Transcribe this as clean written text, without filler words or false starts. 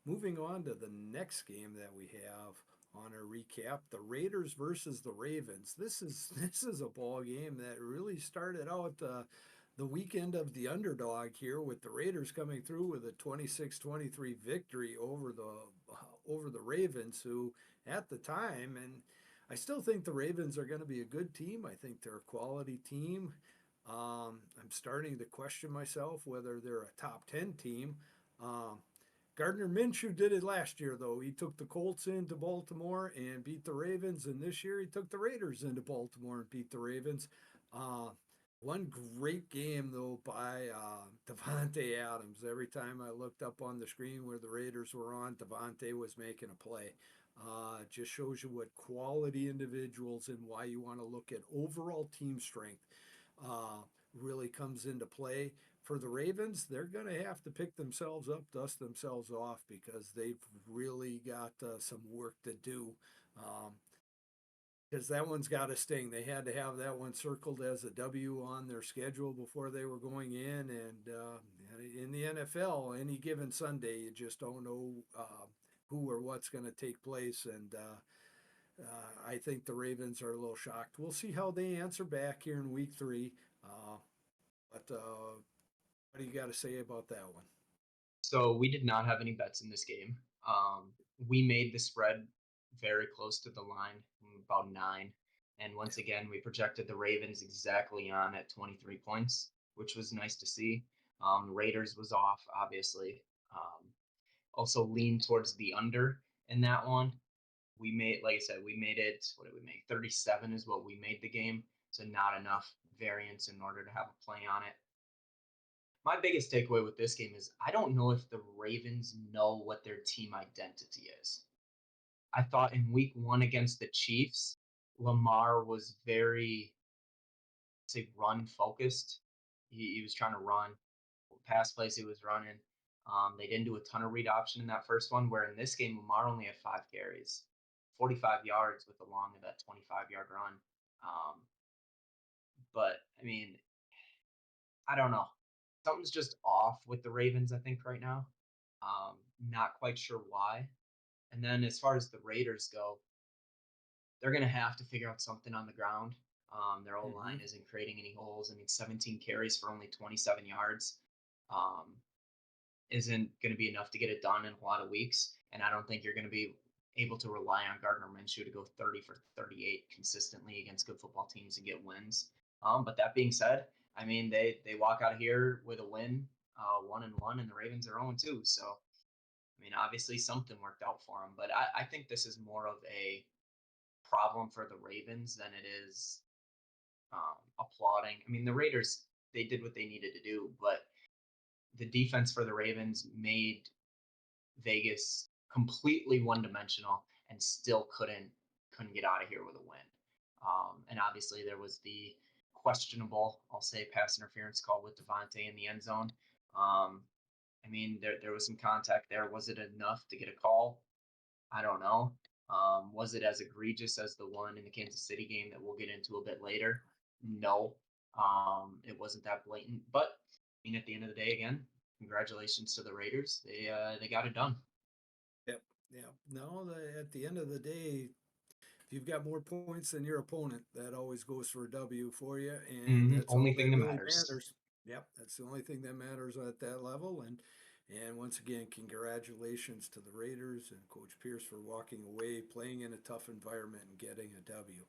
moving on to the next game that we have on our recap, the Raiders versus the Ravens. This is a ball game that really started out the weekend of the underdog here, with the Raiders coming through with a 26-23 victory over the Ravens, who at the time, and I still think the Ravens are going to be a good team. I think they're a quality team. I'm starting to question myself whether they're a top 10 team. Um, Gardner Minshew did it last year, though. He took the Colts into Baltimore and beat the Ravens, and this year he took the Raiders into Baltimore and beat the Ravens. Uh, One great game, though, by Devontae Adams. Every time I looked up on the screen where the Raiders were on, Devontae was making a play. Just shows you what quality individuals and why you want to look at overall team strength uh, really comes into play. For the Ravens, they're going to have to pick themselves up, dust themselves off, because they've really got some work to do. Because that one's got to sting. They had to have that one circled as a W on their schedule before they were going in. And in the NFL, any given Sunday, you just don't know who or what's going to take place. And I think the Ravens are a little shocked. We'll see how they answer back here in week three. But what do you got to say about that one? So we did not have any bets in this game. We made the spread very close to the line, about 9. And once again, we projected the Ravens exactly on at 23 points, which was nice to see. Raiders was off, obviously. Also leaned towards the under in that one. We made, like I said, we made it. What did we make? 37 is what we made the game. So not enough variance in order to have a play on it. My biggest takeaway with this game is I don't know if the Ravens know what their team identity is. I thought in week 1 against the Chiefs, Lamar was very, say, run focused. He was trying to run. Pass plays he was running. They didn't do a ton of read option in that first one, where in this game, Lamar only had 5 carries, 45 yards with a long of that 25-yard run. But, I mean, I don't know. Something's just off with the Ravens, I think, right now. Not quite sure why. And then as far as the Raiders go, they're going to have to figure out something on the ground. Their O line Mm-hmm. isn't creating any holes. I mean, 17 carries for only 27 yards um, isn't going to be enough to get it done in a lot of weeks. And I don't think you're going to be able to rely on Gardner Minshew to go 30 for 38 consistently against good football teams and get wins. But that being said, I mean, they walk out of here with a win, 1-1, and the Ravens are 0-2. So, I mean, obviously something worked out for them. But I think this is more of a problem for the Ravens than it is applauding. I mean, the Raiders, they did what they needed to do, but the defense for the Ravens made Vegas completely one dimensional and still couldn't get out of here with a win. And obviously there was the questionable, I'll say, pass interference call with Devontae in the end zone. I mean, there was some contact there. Was it enough to get a call? I don't know. Was it as egregious as the one in the Kansas City game that we'll get into a bit later? No, it wasn't that blatant. But I mean, at the end of the day, again, congratulations to the Raiders. They got it done. Yep. Yeah. No, at the end of the day, if you've got more points than your opponent, that always goes for a W for you, and that's Only all thing that that really matters. matters. Yep, that's the only thing that matters at that level. And once again, congratulations to the Raiders and Coach Pierce for walking away, playing in a tough environment, and getting a W.